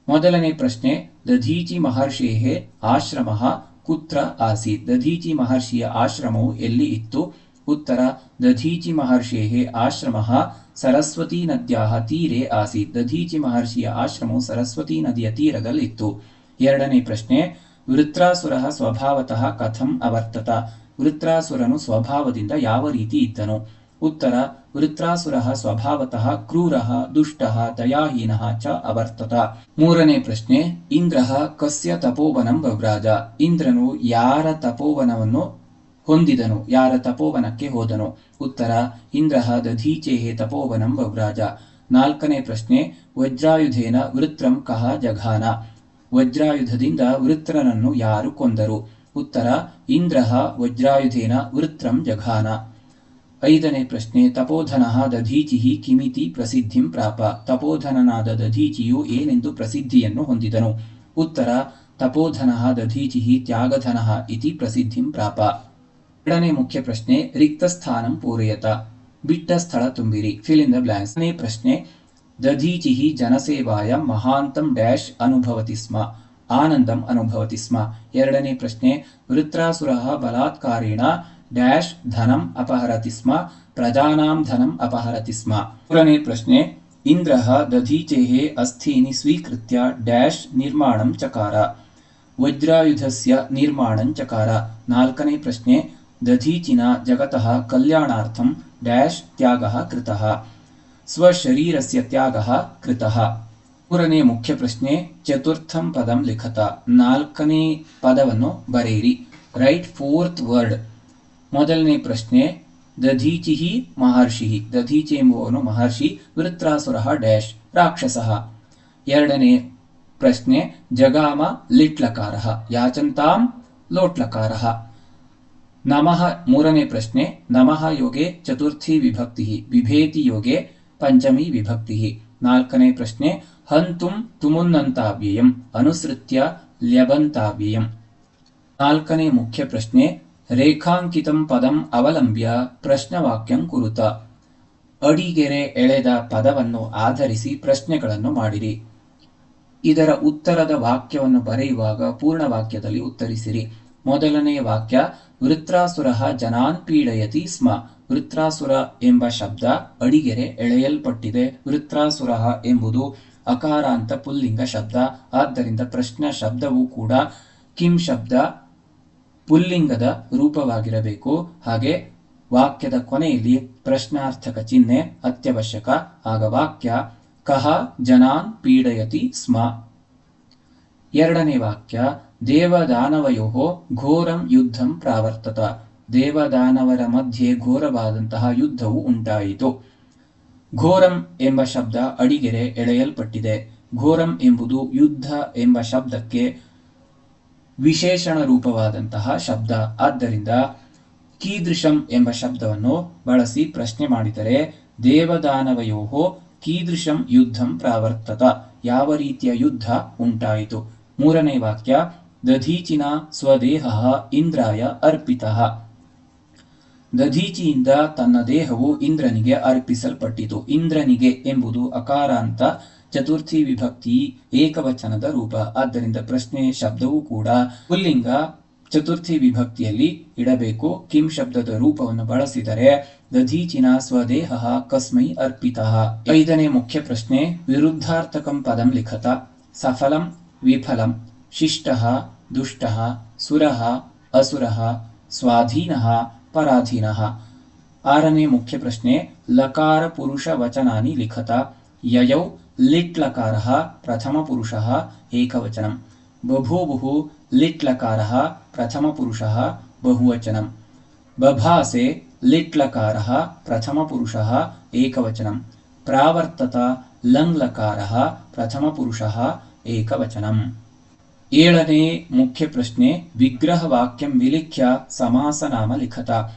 ಮೊದಲನೇ ಪ್ರಶ್ನೆ, ದಧೀಚಿ ಮಹರ್ಷೇಃ ಆಶ್ರಮಃ ಕುತ್ರ ಆಸೀತ್? ದಧೀಚಿ ಮಹರ್ಷಿಯ ಆಶ್ರಮವು ಎಲ್ಲಿ ಇತ್ತು? ಉತ್ತರ, ದಧೀಚಿ ಮಹರ್ಷೇಃ ಆಶ್ರಮಃ ಸರಸ್ವತೀ ನದ್ಯಾಃ ತೀರೆ ಆಸೀತ್. ದಧೀಚಿ ಮಹರ್ಷಿಯ ಆಶ್ರಮವು ಸರಸ್ವತೀ ನದಿಯ ತೀರದಲ್ಲಿತ್ತು. ಎರಡನೇ ಪ್ರಶ್ನೆ, ವೃತ್ರಾಸುರಃ ಸ್ವಭಾವತಃ ಕಥಂ ಅವರ್ತತ? ವೃತ್ರಾಸುರನು ಸ್ವಭಾವದಿಂದ ಯಾವ ರೀತಿ ಇದ್ದನು? ಉತ್ತರ, ವೃತ್ರಾಸುರಃ ಸ್ವಭಾವತಃ ಕ್ರೂರಃ ದುಷ್ಟಃ ದಯಾಹೀನಃ ಚ ಅವರ್ತತ. ಮೂರನೇ ಪ್ರಶ್ನೆ, ಇಂದ್ರಃ ಕಸ್ಯ ತಪೋವನಂ ಬವ್ರಾಜ? ಇಂದ್ರನು ಯಾರ ತಪೋವನವನ್ನು ಹೊಂದಿದನು? ಯಾರ ತಪೋವನಕ್ಕೆ ಹೋದನು? ಉತ್ತರ, ಇಂದ್ರಃ ದಧೀಚೇಃ ತಪೋವನಂ ಬವ್ರಾಜ. ನಾಲ್ಕನೇ ಪ್ರಶ್ನೆ, ವಜ್ರಾಯುಧೇನ ವೃತ್ರಂ ಕಃ ಜಘಾನ? ವಜ್ರಾಯುಧದಿಂದ ವೃತ್ರನನ್ನು ಯಾರು ಕೊಂದರು? ಉತ್ತರ, ಇಂದ್ರಃ ವಜ್ರಾಯುಧೇನ ವೃತ್ರಂ ಜಘಾನ. ಐದನೇ ಪ್ರಶ್ನೆ, ತಪೋಧನಃ ದಧೀಚಿಃ ಕಿಮಿತಿ ಪ್ರಸಿದ್ಧಿಂ ಪ್ರಾಪ? ತಪೋಧನನಾದ ದಧೀಚಿಯು ಏನೆಂದು ಪ್ರಸಿದ್ಧಿಯನ್ನು ಹೊಂದಿದನು? ಉತ್ತರ, ತಪೋಧನಃ ದಧೀಚಿಃ ತ್ಯಾಗಧನಃ ಇತಿ ಪ್ರಸಿದ್ಧಿಂ ಪ್ರಾಪ. ಎರಡನೇ ಮುಖ್ಯ ಪ್ರಶ್ನೆ, ರಿಕ್ತ ಸ್ಥಾನಂ ಪೂರಯತ? ಬಿಟ್ಟ ಸ್ಥಳ ತುಂಬಿರಿ, ಫಿಲ್ ಇನ್ ದ ಬ್ಲಾಂಕ್ಸ್. ನೇ ಪ್ರಶ್ನೆ, ದಧೀಚಿಃ ಜನಸೇವಾಯ ಮಹಾಂತಂ ಡ್ಯಾಶ್ ಅನುಭವತಿ ಸ್ಮ? ಆನಂದಂ ಅನುಭವತಿ ಸ್ಮ. ಎರಡನೇ ಪ್ರಶ್ನೆ, ವೃತ್ರಾಸುರಃ ಬಲಾತ್ಕಾರೇಣ ಡ್ಯಾಶ್ ಧನಂ ಅಪಹರತಿ ಸ್ಮ? ಪ್ರಜಾನಾಂ ಧನಂ ಅಪಹರತಿ ಸ್ಮ. ಮೂರನೇ ಪ್ರಶ್ನೆ, ಇಂದ್ರಃ ದಧೀಚೇಃ ಅಸ್ಥೀನಿ ಸ್ವೀಕೃತ್ಯ ಡ್ಯಾಶ್ ನಿರ್ಮಾಣಂ ಚಕಾರ? ವಜ್ರಾಯುಧಸ್ಯ ನಿರ್ಮಾಣಂ ಚಕಾರ. ನಾಲ್ಕನೇ ಪ್ರಶ್ನೆ, ದಧೀಚಿನ ಜಗತಃ ಕಲ್ಯಾಣಾರ್ಥಂ ಡ್ಯಾಶ್ ತ್ಯಾಗಃ ಕೃತಃ? ಸ್ವಶರೀರಸ್ಯ ತ್ಯಾಗಃ ಕೃತಃ. ಮೂರನೇ ಮುಖ್ಯ ಪ್ರಶ್ನೆ, ಚತುರ್ಥಂ ಪದಂ ಲಿಖತ? ನಾಲ್ಕನೇ ಪದವನ್ನು ಬರೆಯಿರಿ, ರೈಟ್ ಫೋರ್ತ್ ವರ್ಡ್. ಮೊದಲನೇ ಪ್ರಶ್ನೆ, ದಧೀಚಿಃ ಮಹರ್ಷಿ? ದಧೀಚಿ ಎಂಬುವನು ಮಹರ್ಷಿ. ವೃತ್ರಾಸುರಃ ಡ್ಯಾಶ್ ರಾಕ್ಷಸಃ. ಎರಡನೇ ಪ್ರಶ್ನೆ, ಜಗಾಮ ಲಿಟ್ಲಕಾರಃ ಯಾಚಂತಾಂ ಲೋಟ್ಲಕಾರಃ. ನಮಃ. ಮೂರನೇ ಪ್ರಶ್ನೆ, ನಮಃ ಯೋಗೆ ಚತುರ್ಥಿ ವಿಭಕ್ತಿ, ಬಿಭೇತಿ ಯೋಗೆ ಪಂಚಮಿ ವಿಭಕ್ತಿ. ನಾಲ್ಕನೇ ಪ್ರಶ್ನೆ, ಹಂತುಂ ತುಮುನ್ನಂತಾವ್ಯಯಂ ಅನುಸೃತ್ಯ ಲ್ಯಬಂತಾವ್ಯಯಂ. ನಾಲ್ಕನೇ ಮುಖ್ಯ ಪ್ರಶ್ನೆ, ರೇಖಾಂಕಿತಂ ಪದಂ ಅವಲಂಬ್ಯ ಪ್ರಶ್ನವಾಕ್ಯಂ ಕುರುತ? ಅಡಿಗೆರೆ ಎಳೆದ ಪದವನ್ನು ಆಧರಿಸಿ ಪ್ರಶ್ನೆಗಳನ್ನು ಮಾಡಿರಿ. ಇದರ ಉತ್ತರದ ವಾಕ್ಯವನ್ನು ಬರೆಯುವಾಗ ಪೂರ್ಣ ವಾಕ್ಯದಲ್ಲಿ ಉತ್ತರಿಸಿರಿ. ಮೊದಲನೇ ವಾಕ್ಯ, ವೃತ್ರಾಸುರಃ ಜನಾನ್ ಪೀಡಯತಿ ಸ್ಮ. ವೃತ್ರಾಸುರ ಎಂಬ ಶಬ್ದ ಅಡಿಗೆರೆ ಎಳೆಯಲ್ಪಟ್ಟಿದೆ. ವೃತ್ರಾಸುರಃ ಎಂಬುದು ಅಕಾರಾಂತ ಪುಲ್ಲಿಂಗ ಶಬ್ದ. ಆದ್ದರಿಂದ ಪ್ರಶ್ನ ಶಬ್ದವೂ ಕೂಡ ಕಿಂ ಶಬ್ದ ಪುಲ್ಲಿಂಗದ ರೂಪವಾಗಿರಬೇಕು. ಹಾಗೆ ವಾಕ್ಯದ ಕೊನೆಯಲ್ಲಿ ಪ್ರಶ್ನಾರ್ಥಕ ಚಿಹ್ನೆ ಅತ್ಯವಶ್ಯಕ. ಆಗ ವಾಕ್ಯ ಕಹ ಜನಾನ್ ಪೀಡಯತಿ ಸ್ಮ. ಎರಡನೇ ವಾಕ್ಯ, ದೇವದಾನವಯೋ ಘೋರಂ ಯುದ್ಧಂ ಪ್ರಾವರ್ತತ. ದೇವದಾನವರ ಮಧ್ಯೆ ಘೋರವಾದಂತಹ ಯುದ್ಧವು ಉಂಟಾಯಿತು. ಘೋರಂ ಎಂಬ ಶಬ್ದ ಅಡಿಗೆರೆ ಎಳೆಯಲ್ಪಟ್ಟಿದೆ. ಘೋರಂ ಎಂಬುದು ಯುದ್ಧ ಎಂಬ ಶಬ್ದಕ್ಕೆ ವಿಶೇಷಣ ರೂಪವಾದಂತಹ ಶಬ್ದ. ಆದ್ದರಿಂದ ಕೀದೃಶಂ ಎಂಬ ಶಬ್ದವನ್ನು ಬಳಸಿ ಪ್ರಶ್ನೆ ಮಾಡಿದರೆ ದೇವದಾನವಯೋ ಕೀದೃಶಂ ಯುದ್ಧಂ ಪ್ರಾವರ್ತತ, ಯಾವ ರೀತಿಯ ಯುದ್ಧ ಉಂಟಾಯಿತು. ಮೂರನೇ ವಾಕ್ಯ, ದಧೀಚಿನ ಸ್ವದೇಹ ಇಂದ್ರಾಯ ಅರ್ಪಿತಃ. ದಧೀಚಿಯಿಂದ ತನ್ನ ದೇಹವು ಇಂದ್ರನಿಗೆ ಅರ್ಪಿಸಲ್ಪಟ್ಟಿತು. ಇಂದ್ರನಿಗೆ ಎಂಬುದು ಅಕಾರಾಂತ ಚತುರ್ಥಿ ವಿಭಕ್ತಿ ಏಕವಚನದ ರೂಪ. ಆದ್ದರಿಂದ ಪ್ರಶ್ನೆ ಶಬ್ದವೂ ಕೂಡ ಪುಲ್ಲಿಂಗ ಚತುರ್ಥಿ ವಿಭಕ್ತಿಯಲ್ಲಿ ಇಡಬೇಕು. ಕಿಂ ಶಬ್ದದ ರೂಪವನ್ನು ಬಳಸಿದರೆ ದಧೀಚಿನ ಸ್ವದೇಹ ಕಸ್ಮೈ ಅರ್ಪಿತಃ. ಐದನೇ ಮುಖ್ಯ ಪ್ರಶ್ನೆ, ವಿರುದ್ಧಾರ್ಥಕಂ ಪದಂ ಲಿಖತ? ಸಫಲಂ ವಿಫಲಂ, ಶಿಷ್ಟಃ ದುಷ್ಟಃ, ಸುರಃ ಅಸುರಃ, ಸ್ವಾಧೀನಃ ಪರಾಧೀನಃ. ಆರನೇ ಮುಖ್ಯ ಪ್ರಶ್ನೆ, ಲಕಾರ ಪುರುಷ ವಚನಾನಿ ಲಿಖತ? ಯಯೌ ಲಿಟ್ಲಕಾರಃ ಪ್ರಥಮ ಪುರುಷಃ ಏಕವಚನಂ. ಬಭೂವುಃ ಲಿಟ್ಲಕಾರಃ ಪ್ರಥಮ ಪುರುಷಃ ಬಹುವಚನಂ. ಬಭಾಸೆ ಲಿಟ್ಲಕಾರಃ ಪ್ರಥಮ ಪುರುಷಃ ಏಕವಚನಂ. ಪ್ರಾವರ್ತತ ಲಂಗ್ಲಕಾರಃ ಪ್ರಥಮ ಪುರುಷಃ ಏಕವಚನಂ. ಏಳನೇ ಮುಖ್ಯ ಪ್ರಶ್ನೆ, ವಿಗ್ರಹ ವಾಕ್ಯಂ ವಿಲಿಖ್ಯ ಸಮಾಸ ನಾಮ ಲಿಖತ.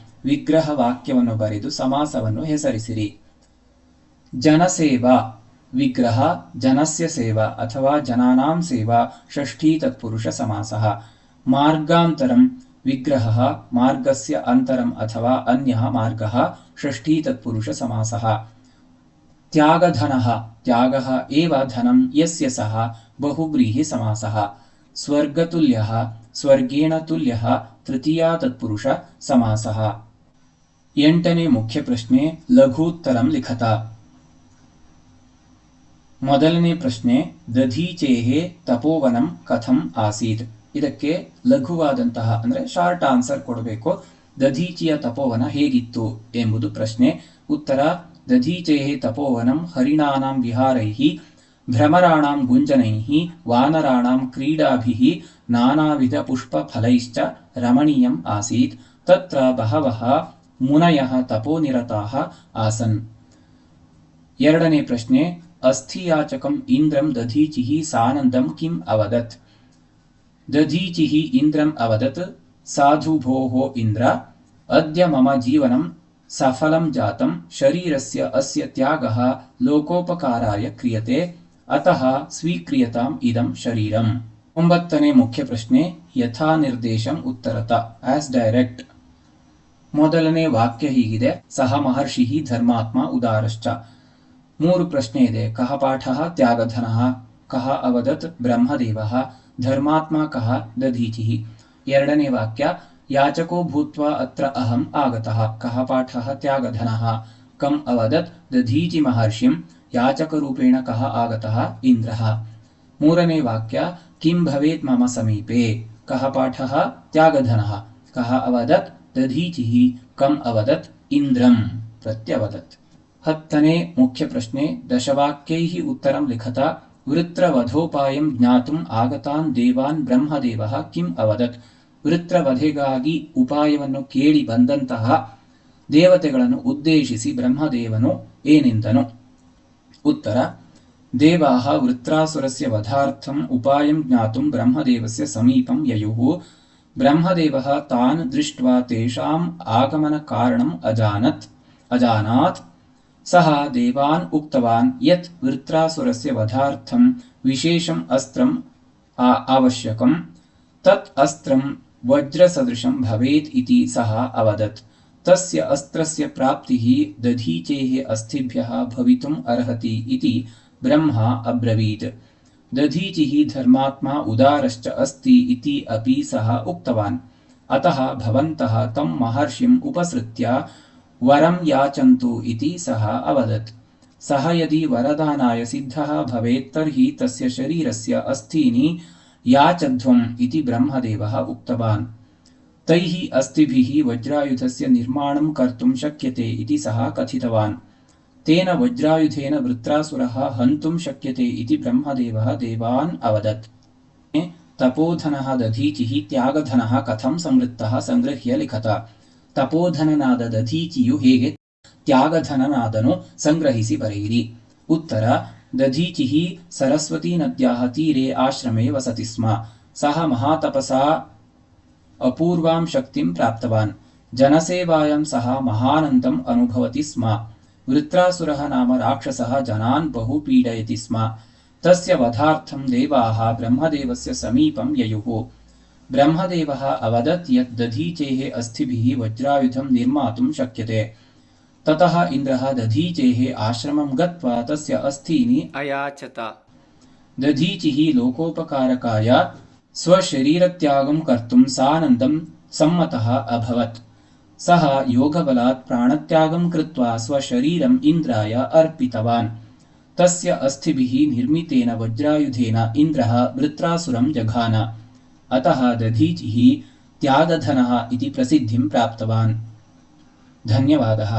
ವಿಗ್ರಹ ವಾಕ್ಯವನ್ನು ಬರೆದು ಸಮಾಸವನ್ನು ಹೆಸರಿಸಿರಿ. ಜನಸೇವಾ ವಿಗ್ರಹ ಜನಸ್ಯ ಸೇವಾ ಅಥವಾ ಜನಾನಾಂ ಸೇವಾ ಷಷ್ಠೀ ತತ್ಪುರುಷ ಸಮಾಸಃ. ಮಾರ್ಗಾಂತರಂ ವಿಗ್ರಹ ಮಾರ್ಗಸ್ಯ ಅಂತರಂ ಅಥವಾ ಅನ್ಯಃ ಮಾರ್ಗಃ ಷಷ್ಠೀ ತತ್ಪುರುಷ ಸಮಾಸಃ. ತ್ಯಾಗಧನಃ ತ್ಯಾಗಃ ಏವ ಧನಂ ಯಸ್ಯ ಸಹ ಬಹುವ್ರೀಹಿ ಸಮಾಸಃ. ಸ್ವರ್ಗತುಲ್ಯಃ ಸ್ವರ್ಗೇಣ ತುಲ್ಯಃ ತೃತೀಯಾ ತತ್ಪುರುಷ ಸಮಾಸಃ. ಎಂಟನೇ ಮುಖ್ಯ ಪ್ರಶ್ನೆ, ಲಘೂತ್ತರಂ ಲಿಖತ. ಮೊದಲನೇ ಪ್ರಶ್ನೆ, ದಧೀಚೇಹೇ ತಪೋವನಂ ಕಥಂ ಆಸೀತ್. ಇದಕ್ಕೆ ಲಘುವಾದಂತಹ ಅಂದ್ರೆ ಶಾರ್ಟ್ ಆನ್ಸರ್ ಕೊಡಬೇಕು. ದಧೀಚಿಯ ತಪೋವನ ಹೇಗಿತ್ತು ಎಂಬುದು ಪ್ರಶ್ನೆ. ಉತ್ತರ, ದಧೀಚೇಹೇ ತಪೋವನಂ ಹರಿಣಾನಾಂ ವಿಹಾರೈಃ ಭ್ರಮರಾಣಾಂ ಗುಂಜನೈಃ ವಾನರಾಣಾಂ ಕ್ರೀಡಾಭಿಃ ನಾನಾವಿಧ ಪುಷ್ಪಫಲೈಶ್ಚ ರಮಣೀಯಂ ಆಸೀತ್. ತತ್ರ ಬಹವಃ ಮುನಯಃ ತಪೋನಿರತಾಃ ಆಸನ್. ಎರಡನೇ ಪ್ರಶ್ನೆ, ಅಸ್ಥಿಯಾಚಕಂ ಇಂದ್ರಂ ದಧೀಚಿಃ ಸಾನಂದಂ ಕಿಂ ಅವದತ್. ದಧೀಚಿಃ ಇಂದ್ರಂ ಅವದತ್, ಸಾಧು ಭೋಃ ಇಂದ್ರ, ಅದ್ಯ ಮಮ ಜೀವನಂ ಸಫಲಂ ಜಾತಂ, ಶರೀರಸ್ಯ ಅಸ್ಯ ತ್ಯಾಗಃ ಲೋಕೋಪಕಾರಾಯ ಕ್ರಿಯತೆ, ಅತಃ ಸ್ವೀಕ್ರಿಯತಾಂ ಇದಂ ಶರೀರಂ. ಒಂಬತ್ತನೇ ಮುಖ್ಯ ಪ್ರಶ್ನೆ, ಯಥಾ ನಿರ್ದೇಶಂ ಉತ್ತರತ ಆಸ್ ಡೈರೆಕ್ಟ್. ಮೊದಲನೇ ವಾಕ್ಯ ಹೀಗಿದೆ, ಸಹ ಮಹರ್ಷಿಃ ಧರ್ಮಾತ್ಮ ಉದಾರಶ್ಚ. ಮೂರು ಪ್ರಶ್ನೆ ಇದೆ, ಕಹ ಪಾಠಃ ತ್ಯಾಗಧನಃ, ಕಹ ಅವದತ್ ಬ್ರಹ್ಮದೇವಃ, ಧರ್ಮಾತ್ಮ ಕಹ ದಧೀಚಿಃ. ಎರಡನೇ ವಾಕ್ಯ, ಯಾಚಕೋ ಭೂತ್ವಾ ಅತ್ರ ಅಹಂ ಆಗತಃ, ಕಹ ಪಾಠಃ ತ್ಯಾಗಧನಃ, ಕಂ ಅವದತ್ ದಧೀಚಿ ಮಹರ್ಷಿಂ, ಯಾಚಕರೂಪೇಣ ಕಹ ಆಗತಃ ಇಂದ್ರಃ. ಮೂರನೇ ವಾಕ್ಯ, ಕಿಂ ಭವೇತ್ ಮಮ ಸಮೀಪೆ, ಕಹ ಪಾಠಃ ತ್ಯಾಗಧನಃ, ಕಹ ಅವದತ್ ದಧೀಚಿಃ, ಕಂ ಅವದತ್ ಇಂದ್ರಂ ಪ್ರತ್ಯವದತ್. ಹತ್ತನೇ ಮುಖ್ಯ ಪ್ರಶ್ನೆ, ದಶವಾಕ್ಯೈಃ ಉತ್ತರಂ ಲಿಖತ. ವೃತ್ರವಧೋಪಾಯಂ ಜ್ಞಾತುಂ ಆಗತಾನ್ ದೇವಾನ್ ಬ್ರಹ್ಮದೇವಃ ಕಿಂ ಅವದತ್. ವೃತ್ರವಧೆಗಾಗಿ ಉಪಾಯವನ್ನು ಕೇಳಿ ಬಂದಂತಹ ದೇವತೆಗಳನ್ನು ಉದ್ದೇಶಿಸಿ ಬ್ರಹ್ಮದೇವನು ಏನೆಂದನು. ಉತ್ತರ, ದೇವಾಃ ವೃತ್ರಾಸುರಸ್ಯ ವಧಾರ್ಥಂ ಉಪಾಯಂ ಜ್ಞಾತುಂ ಬ್ರಹ್ಮದೇವಸ್ಯ ಸಮೀಪಂ ಯಯುಃ. ಬ್ರಹ್ಮದೇವಃ ತಾನ್ ದೃಷ್ಟ್ವಾ ತೇಷಾಂ ಆಗಮನ ಕಾರಣಂ ಅಜಾನಾತ್. ಸಹ ದೇವಾನ್ ಉಕ್ತವಾನ್ ಯತ್ ವೃತ್ರಾಸುರಸ್ಯ ವಧಾರ್ಥಂ ವಿಶೇಷಂ ಅಸ್ತ್ರಂ ಅವಶ್ಯಕಂ, ತತ್ ಅಸ್ತ್ರಂ ವಜ್ರಸದೃಶಂ ಭವೇತ್ ಇತಿ ಸಹ ಅವದತ್. ತಸ್ಯ ಅಸ್ತ್ರಸ್ಯ ಪ್ರಾಪ್ತಿಃ ದಧೀಚೇಃ ಅಸ್ಥಿಭ್ಯಃ ಭವಿತುಂ ಅರ್ಹತಿ ಇತಿ ಬ್ರಹ್ಮ ಅಬ್ರವೀತ್. ದಧೀಚಿಃ ಧರ್ಮಾತ್ಮ ಉದಾರಶ್ಚ ಅಸ್ತಿ ಇತಿ ಅಪಿ ಸಹ ಉಕ್ತವಾನ್. ಅತಃ ಭವಂತಃ ತಂ ಮಹರ್ಷಿಂ ಉಪಸೃತ್ಯ ವರಂ ಯಾಚಂತು ಇತಿ ಸಹ ಅವದತ್. ಸಹ ಯದಿ ವರದಾನಾಯ ಸಿದ್ಧಃ ಭವೇತ್ ತರ್ಹಿ ತಸ್ಯ ಶರೀರಸ್ಯ ಅಸ್ಥೀನಿ ಯಾಚಧ್ವಂ ಇತಿ ಬ್ರಹ್ಮದೇವಃ ಉಕ್ತವಾನ್. ತೈಃ ಅಸ್ಥಿಭಿಃ ವಜ್ರಾಯುಧಸ್ಯ ನಿರ್ಮಾಣಂ ಕರ್ತುಂ ಶಕ್ಯತೆ ಇತಿ ಸಹ ಕಥಿತವಾನ್. ತೇನ ವಜ್ರಾಯುಧೇನ ವೃತ್ರಾಸುರಃ ಹन्तುಂ ಶಕ್ಯತೆ ಇತಿ ಬ್ರಹ್ಮದೇವಃ ದೇವಾನ್ ಅವದತ್. ತಪೋಧನಃ ದಧೀಚಿಃ ತ್ಯಾಗಧನಃ ಕಥಂ ಸಂವೃತ್ತಃ ಸಂಗೃಹ್ಯ ಲಿಖತ. ತಪೋಧನನಾದ ದಧೀಚಿಯು ಹೇಗೆ ತ್ಯಾಗಧನನಾದನು ಸಂಗ್ರಹಿಸಿ ಬರೆಯಿರಿ. ಉತ್ತರ, ದಧೀಚಿಃ ಸರಸ್ವತೀ ನದ್ಯಾಃ ತೀರೆ ಆಶ್ರಮೇ ವಸತಿ ಸ್ಮ. ಸಹ ಮಹಾತಪಸಾ ಅಪೂರ್ವಾಂ ಶಕ್ತಿಂ ಪ್ರಾಪ್ತವಾನ್. ಜನಸೇವಾಯಾಂ ಸಹ ಮಹಾನಂದಂ ಅನುಭವತಿ ಸ್ಮ. ವೃತ್ರಾಸುರಃ ನಾಮ ರಾಕ್ಷಸಃ ಜನಾನ್ ಬಹು ಪೀಡಯತಿ ಸ್ಮ. ತಸ್ಯ ವಧಾರ್ಥಂ ದೇವಾಃ ಬ್ರಹ್ಮದೇವಸ್ಯ ಸಮೀಪಂ ಯಯುಃ. ಬ್ರಹ್ಮದೇವಃ ಅವದತ್ ಯತ್ ದಧೀಚೇಃ ಅಸ್ಥಿಭಿಃ ವಜ್ರಾಯುಧಂ ನಿರ್ಮಾತುಂ ಶಕ್ಯತೆ. ತತಃ ಇಂದ್ರಃ ದಧೀಚೇಃ ಆಶ್ರಮಂ ಗತ್ವಾ ತಸ್ಯ ಅಸ್ಥೀನಿ ಅಯಾಚತ. ದಧೀಚಿಃ ಲೋಕೋಪಕಾರಕಾಯ ಸ್ವಶರೀರತ್ಯಾಗಂ ಕರ್ತುಂ ಸಾನಂದಂ ಸಮ್ಮತಃ ಅಭವತ್. ಸಹ ಯೋಗಬಲಾತ್ ಪ್ರಾಣತ್ಯಾಗಂ ಕೃತ್ವಾ ಸ್ವಶರೀರಂ ಇಂದ್ರಾಯ ಅರ್ಪಿತವಾನ್. ತಸ್ಯ ಅಸ್ಥಿಭಿಃ ನಿರ್ಮಿತೇನ ವಜ್ರಾಯುಧೇನ ಇಂದ್ರಃ ವೃತ್ರಾಸುರಂ ಜಘಾನ. ಅತಃ ದಧೀಚಿಃ ತ್ಯಾಗಧನಃ ಇತಿ ಪ್ರಸಿದ್ಧಿಂ ಪ್ರಾಪ್ತವಾನ್. ಧನ್ಯವಾದः.